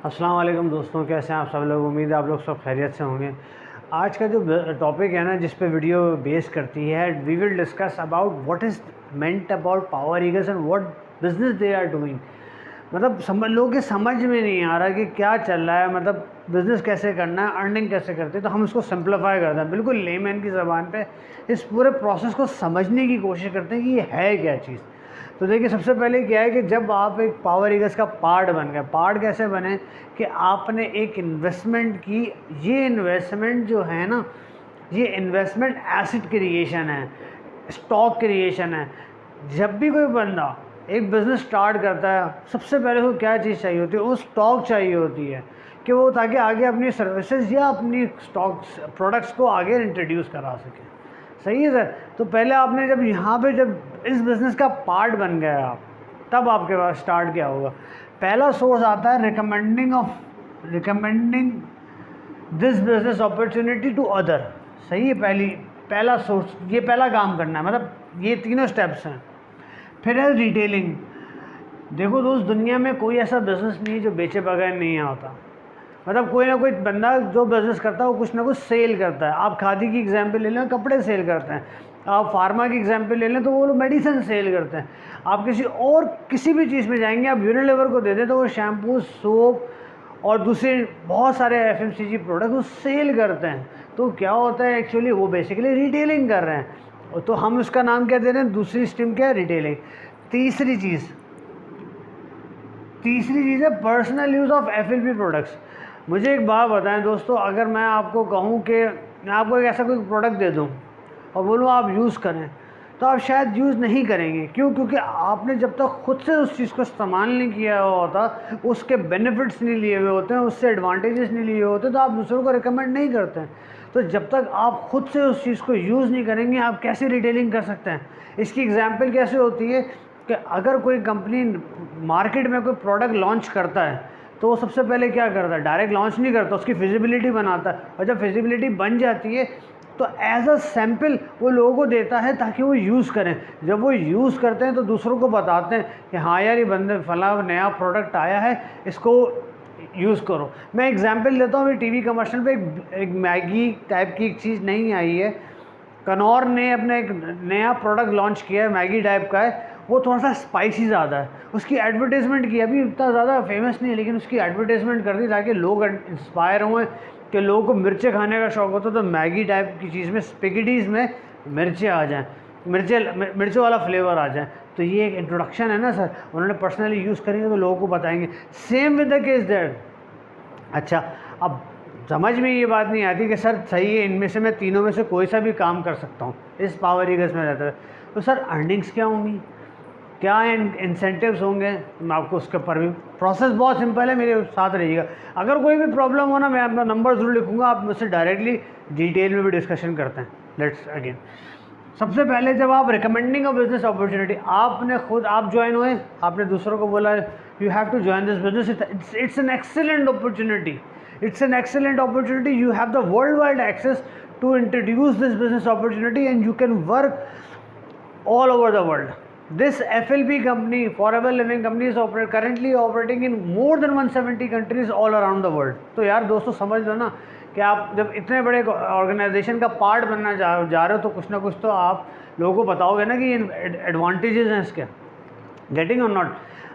अस्सलाम वालेकुम दोस्तों, कैसे हैं आप सब लोग। उम्मीद है आप लोग सब खैरियत से होंगे। आज का जो टॉपिक है ना, जिस पे वीडियो बेस करती है, we will discuss about what is meant about power eagles and what business they are doing. मतलब लोगों के समझ में नहीं आ रहा कि क्या चल रहा है, मतलब बिज़नेस कैसे करना है, अर्निंग कैसे करते हैं। तो हम उसको सिंप्लीफाई करते हैं, बिल्कुल लेमैन की ज़बान पे इस पूरे प्रोसेस को समझने की कोशिश करते हैं कि ये है क्या चीज़। तो देखिए, सबसे पहले क्या है कि जब आप एक पावर ईगल्स का पार्ट बन गए, पार्ट कैसे बने कि आपने एक इन्वेस्टमेंट की। ये इन्वेस्टमेंट जो है ना, ये इन्वेस्टमेंट एसेट क्रिएशन है, स्टॉक क्रिएशन है। जब भी कोई बंदा एक बिज़नेस स्टार्ट करता है, सबसे पहले उसको क्या चीज़ चाहिए होती है? वो स्टॉक चाहिए होती है कि वो ताकि आगे अपनी सर्विसेज या अपनी स्टॉक्स प्रोडक्ट्स को आगे इंट्रोड्यूस करा सके। सही है सर। तो पहले आपने जब यहाँ पे जब इस बिज़नेस का पार्ट बन गए आप, तब आपके पास स्टार्ट क्या होगा? पहला सोर्स आता है recommending this business opportunity to other. सही है, पहला सोर्स, ये पहला काम करना है, मतलब ये तीनों स्टेप्स हैं। फिर है डिटेलिंग। देखो दोस्त, दुनिया में कोई ऐसा बिज़नेस नहीं है जो बेचे बगैर नहीं आता। मतलब कोई ना कोई बंदा जो बिज़नेस करता है वो कुछ ना कुछ सेल करता है। आप खादी की एग्जांपल ले लें, कपड़े सेल करते हैं। आप फार्मा की एग्जांपल ले लें तो वो लोग मेडिसिन सेल करते हैं। आप किसी भी चीज़ में जाएंगे, आप यूनिलीवर को दे दें तो वो शैम्पू, सोप और दूसरे बहुत सारे एफएमसीजी प्रोडक्ट वो सेल करते हैं। तो क्या होता है एक्चुअली, वो बेसिकली रिटेलिंग कर रहे हैं। तो हम उसका नाम क्या दे रहे हैं? दूसरी स्ट्रीम क्या है? रिटेलिंग। तीसरी चीज़ है personal use of FLP products. मुझे एक बात बताएं दोस्तों, अगर मैं आपको कहूँ कि मैं आपको एक ऐसा कोई प्रोडक्ट दे दूँ और बोलूँ आप यूज़ करें, तो आप शायद यूज़ नहीं करेंगे। क्यों? क्योंकि आपने जब तक खुद से उस चीज़ को इस्तेमाल नहीं किया हुआ होता, उसके बेनिफिट्स नहीं लिए हुए होते हैं, उससे एडवांटेजेस नहीं लिए होते, तो आप दूसरों को रिकमेंड नहीं करते हैं। तो जब तक आप खुद से उस चीज़ को यूज़ नहीं करेंगे, आप कैसे रिटेलिंग कर सकते हैं? इसकी एग्जाम्पल कैसे होती है कि अगर कोई कंपनी मार्केट में कोई प्रोडक्ट लॉन्च करता है, तो वो सबसे पहले क्या करता है? डायरेक्ट लॉन्च नहीं करता, उसकी फिजिबिलिटी बनाता है। और जब फिजिबिलिटी बन जाती है तो एज अ सैम्पल वो लोगों को देता है ताकि वो यूज़ करें। जब वो यूज़ करते हैं तो दूसरों को बताते हैं कि हाँ यार, ये बंदे फला नया प्रोडक्ट आया है, इसको यूज़ करो। मैं एग्जांपल देता हूँ। अभी टीवी कमर्शियल पे एक मैगी टाइप की एक चीज़ नहीं आई है। कनौर ने अपने एक नया प्रोडक्ट लॉन्च किया है, मैगी टाइप का है। वो थोड़ा सा स्पाइसी ज़्यादा है। उसकी एडवर्टाइजमेंट की, अभी इतना ज़्यादा फेमस नहीं है, लेकिन उसकी एडवर्टाइजमेंट कर दी ताकि लोग इंस्पायर हुए कि लोगों को मिर्चें खाने का शौक़ होता है, तो मैगी टाइप की चीज़ में, स्पेगेटीज़ में मिर्चें आ जाएँ, मिर्चों वाला फ्लेवर आ जाए। तो ये एक इंट्रोडक्शन है ना सर, उन्होंने पर्सनली यूज़ करेंगे तो लोगों को बताएंगे। Same with the case that. अच्छा, अब समझ में ये बात नहीं आती कि सर सही है, इनमें से मैं तीनों में से कोई सा भी काम कर सकता हूँ, इस पावर ईगल्स में रहता है। तो सर अर्निंग्स क्या होंगी, क्या इंसेंटिव्स होंगे? मैं आपको उसके ऊपर भी, प्रोसेस बहुत सिंपल है, मेरे साथ रहिएगा। अगर कोई भी प्रॉब्लम हो ना, मैं अपना नंबर ज़रूर लिखूँगा, आप मुझसे डायरेक्टली डिटेल में भी डिस्कशन करते हैं। लेट्स अगेन, सबसे पहले जब आप रिकमेंडिंग अ बिजनेस अपॉर्चुनिटी, आपने खुद आप ज्वाइन हुए, आपने दूसरों को बोला you have to join this business, it's an excellent opportunity, you have the world wide access to introduce this business opportunity and you can work all over the world. This FLP company, Forever Living Company, is currently operating in more than 170 countries all around the world. तो यार दोस्तों, समझ लो ना कि आप जब इतने बड़े ऑर्गेनाइजेशन का पार्ट बनना जा रहे हो, तो कुछ ना कुछ तो आप लोगों को बताओगे ना कि एडवांटेजेस हैं इसके। गेटिंग और नॉट?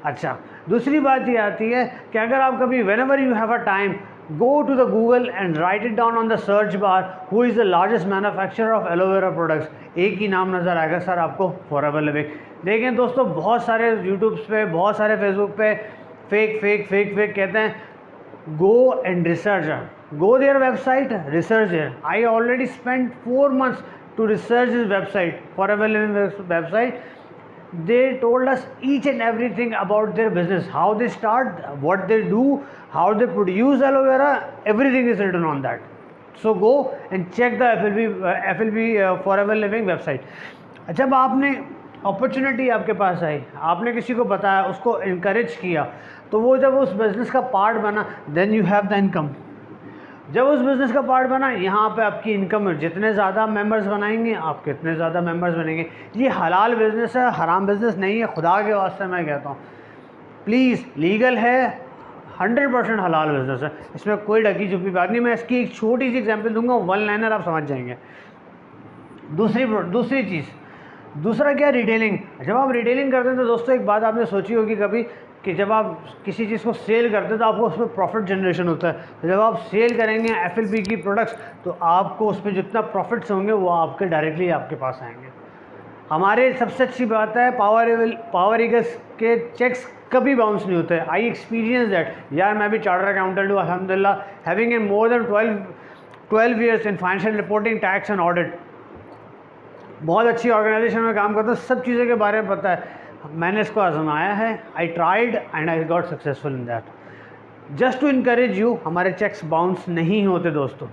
अच्छा, दूसरी बात ये आती है कि अगर आप कभी whenever you have a time, go to the Google and write it down on the search bar, who is the largest manufacturer of aloe vera products. एक ही नाम नज़र आएगा सर आपको, फॉरएवर लिविंग। देखें दोस्तों, बहुत सारे यूट्यूब्स पे, बहुत सारे फेसबुक पे फेक कहते हैं, go and research, go their website, research it. I already spent 4 months to research this website, Forever Living website. They told us each and everything about their business, how they start, what they do, how they produce aloe vera, everything is written on that. So go and check the FLB Forever Living website. जब आपने opportunity आपके पास आई, आपने किसी को बताया, उसको encourage किया, तो वो जब उस बिज़नेस का पार्ट बना, then you have the income. जब उस बिज़नेस का पार्ट बना, यहाँ पे आपकी इनकम है, जितने ज़्यादा मेंबर्स बनाएंगे आपके इतने ज़्यादा मेंबर्स बनेंगे। ये हलाल बिज़नेस है, हराम बिज़नेस नहीं है, खुदा के वास्ते मैं कहता हूँ। प्लीज़, लीगल है, 100% हलाल बिजनेस है, इसमें कोई ढकी छुपी बात नहीं। मैं इसकी एक छोटी सी एग्जांपल दूंगा, वन लाइनर, आप समझ जाएंगे। दूसरी चीज़, दूसरा क्या, रिटेलिंग। जब आप रिटेलिंग करते हैं तो दोस्तों एक बात आपने सोची होगी कभी कि जब आप किसी चीज़ को सेल करते हैं तो आपको उसमें प्रॉफिट जनरेशन होता है। तो जब आप सेल करेंगे FLP की प्रोडक्ट्स तो आपको उस पर जितना प्रॉफिट्स होंगे वो आपके डायरेक्टली आपके पास आएंगे। हमारे सबसे अच्छी बात है, पावर ईगल्स के चेक्स कभी बाउंस नहीं होते। I experience that. यार मैं भी चार्टर अकाउंटेंट हूँ अल्हम्दुलिल्लाह, having in more than 12 years in financial reporting, tax and audit. बहुत अच्छी ऑर्गेनाइजेशन में काम करता हूँ, सब चीज़ों के बारे में पता है। मैंने इसको आजमाया है, I tried and I got successful in that. Just to encourage you, हमारे चेक्स बाउंस नहीं होते दोस्तों।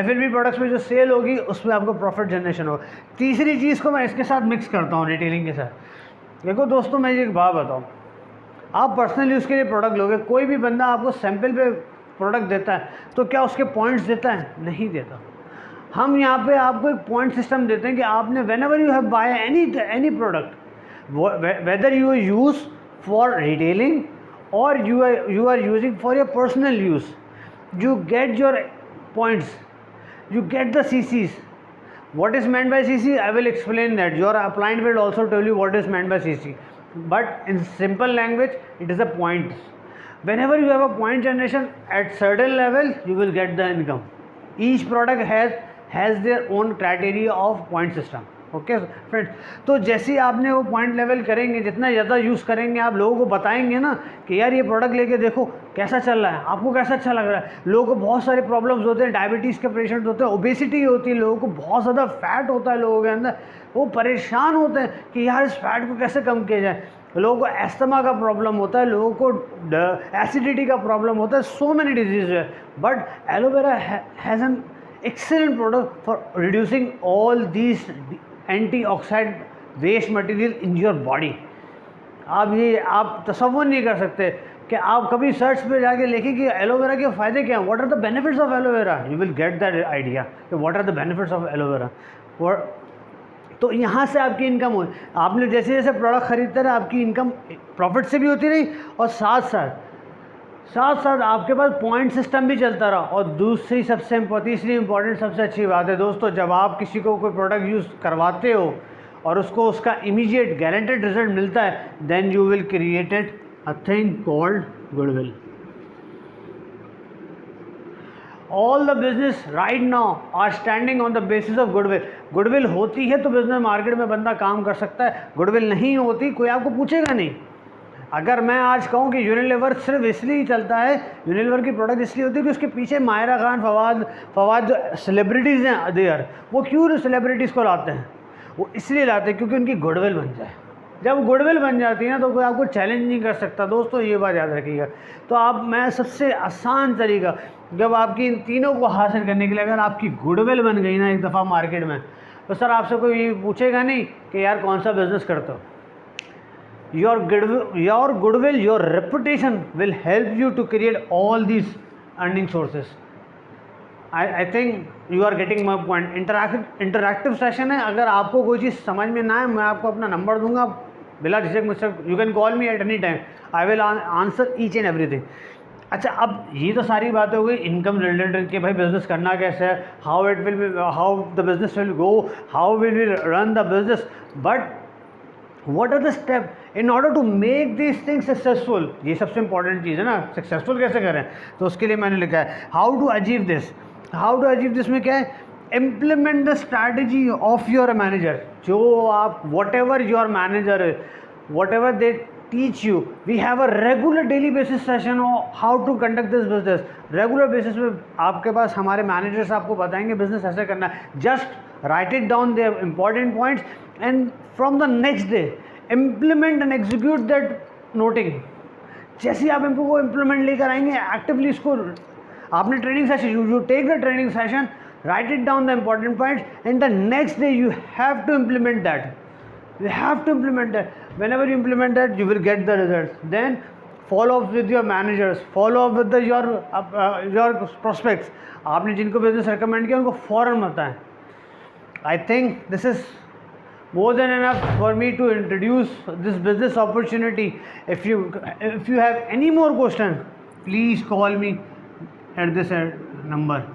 FLP प्रोडक्ट्स में जो सेल होगी उसमें आपको प्रॉफिट जनरेशन होगा। तीसरी चीज़ को मैं इसके साथ मिक्स करता हूँ, रिटेलिंग के साथ। देखो दोस्तों, मैं एक बात बताऊँ, आप पर्सनल यूज़ के लिए प्रोडक्ट लोगे, कोई भी बंदा आपको सैंपल पे प्रोडक्ट देता है तो क्या उसके पॉइंट्स देता है? नहीं देता। हम यहाँ पे आपको एक पॉइंट सिस्टम देते हैं कि आपने when ever you have by any product, whether you use for retailing or you are using for your personal use, you get your points, you get the CCs. What is meant by CC? I will explain that. Your client will also tell you what is meant by CC, but in simple language it is a points. Whenever you have a point generation at certain level, you will get the income. Each product has their own criteria of point system. Okay friends, तो जैसे ही आपने वो point level करेंगे, जितना ज़्यादा use करेंगे, आप लोगों को बताएंगे ना कि यार ये प्रोडक्ट लेके देखो कैसा चल रहा है, आपको कैसा अच्छा लग रहा है। लोगों को बहुत सारे प्रॉब्लम्स होते हैं, डायबिटीज़ के पेशेंट होते हैं, ओबेसिटी होती है, लोगों को बहुत ज़्यादा फैट होता है लोगों के अंदर, वो परेशान होते हैं कि यार इस फैट को कैसे कम किया जाए। लोगों को एस्थमा का प्रॉब्लम होता है, लोगों को एसिडिटी का प्रॉब्लम होता है, सो मैनी डिजीज़ है। But aloe vera has an excellent product for reducing all these antioxidant waste material in your body. आप तसव्वुर नहीं कर सकते कि आप कभी सर्च पे जाके लिखें कि एलोवेरा के फ़ायदे क्या हैं, what are the benefits of aloe vera, you will get that idea कि what are the benefits of aloe vera. तो यहाँ से आपकी इनकम हो, आपने जैसे जैसे प्रोडक्ट खरीदते रहे आपकी इनकम प्रॉफिट से भी होती रही, और साथ साथ आपके पास पॉइंट सिस्टम भी चलता रहा। और तीसरी इंपॉर्टेंट सबसे अच्छी बात है दोस्तों, जब आप किसी को कोई प्रोडक्ट यूज़ करवाते हो और उसको उसका इमीडिएट गारंटेड रिजल्ट मिलता है, then you will created a thing called goodwill. All the business right now are standing on the basis of goodwill. Goodwill होती है तो बिजनेस मार्केट में बंदा काम कर सकता है, गुडविल नहीं होती कोई आपको पूछेगा नहीं। अगर मैं आज कहूँ कि यूनिलीवर सिर्फ इसलिए चलता है, यूनिलीवर की प्रोडक्ट इसलिए होती है कि उसके पीछे माहिरा खान, फवाद जो सेलिब्रिटीज़ हैं अदेयर, वो क्यों सेलिब्रिटीज़ को लाते हैं? वो इसलिए लाते हैं क्योंकि उनकी गुडविल बन जाए। जब गुडविल बन जाती है ना तो कोई आपको चैलेंज नहीं कर सकता दोस्तों, ये बात याद रखिएगा। तो मैं सबसे आसान तरीका, जब आपकी इन तीनों को हासिल करने के लिए अगर आपकी गुडविल बन गई ना एक दफ़ा मार्केट में, तो सर आपसे कोई ये पूछेगा नहीं कि यार कौन सा बिज़नेस करते हो। your goodwill, your reputation will help you to create all these earning sources. I think you are getting my point. Interactive session है। अगर आपको कोई चीज़ समझ में ना आए, मैं आपको अपना नंबर दूंगा, बिला झिझक मुझसे you can call me at any time, I will answer each and everything. अच्छा, अब ये तो सारी बातें हो गई इनकम रिलेटेड कि भाई बिजनेस करना कैसे है, how the business will go, how will we run the business. But what are the step in order to make these things successful? ये सबसे इंपॉर्टेंट चीज़ है ना, सक्सेसफुल कैसे करें। तो उसके लिए मैंने लिखा है हाउ टू अचीव दिस में क्या है, implement the strategy of your manager. जो आप whatever your manager, whatever they teach you, we have a regular daily basis session of how to conduct this business. Regular basis पे आपके पास हमारे managers आपको बताएंगे business ऐसे करना है। Just right it down the important points and from the next day implement and execute that noting। जैसे आप इनको वो इम्प्लीमेंट लेकर आएंगे एक्टिवली, इसको आपने training session, you take the training session, write it down the important points and the next day you have to implement that. whenever you implement that you will get the results। then follow up with your managers, follow up with your prospects। आपने जिनको business recommend किया उनको फ़ौरन बताएं। I think this is more than enough for me to introduce this business opportunity. If you have any more question, please call me at this number.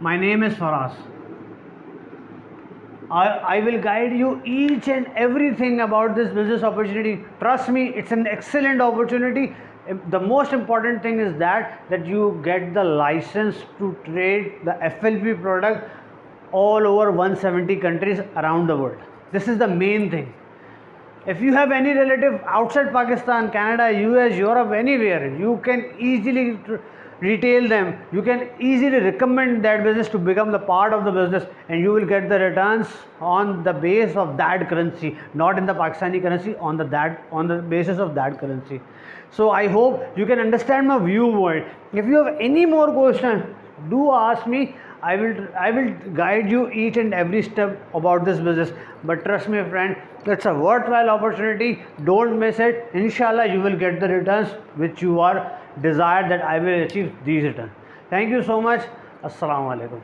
My name is Faraz. I will guide you each and everything about this business opportunity. Trust me, it's an excellent opportunity. The most important thing is that you get the license to trade the FLP product all over 170 countries around the world. This is the main thing. If you have any relative outside Pakistan, Canada, US, Europe, anywhere, you can easily retail them. You can easily recommend that business to become the part of the business, and you will get the returns on the base of that currency, not in the Pakistani currency, on the basis of that currency. So I hope you can understand my viewpoint. If you have any more question, do ask me. I will guide you each and every step about this business. But trust me, friend, it's a worthwhile opportunity. Don't miss it. Inshallah, you will get the returns which you are desired that I will achieve these returns. Thank you so much. Assalamu alaikum.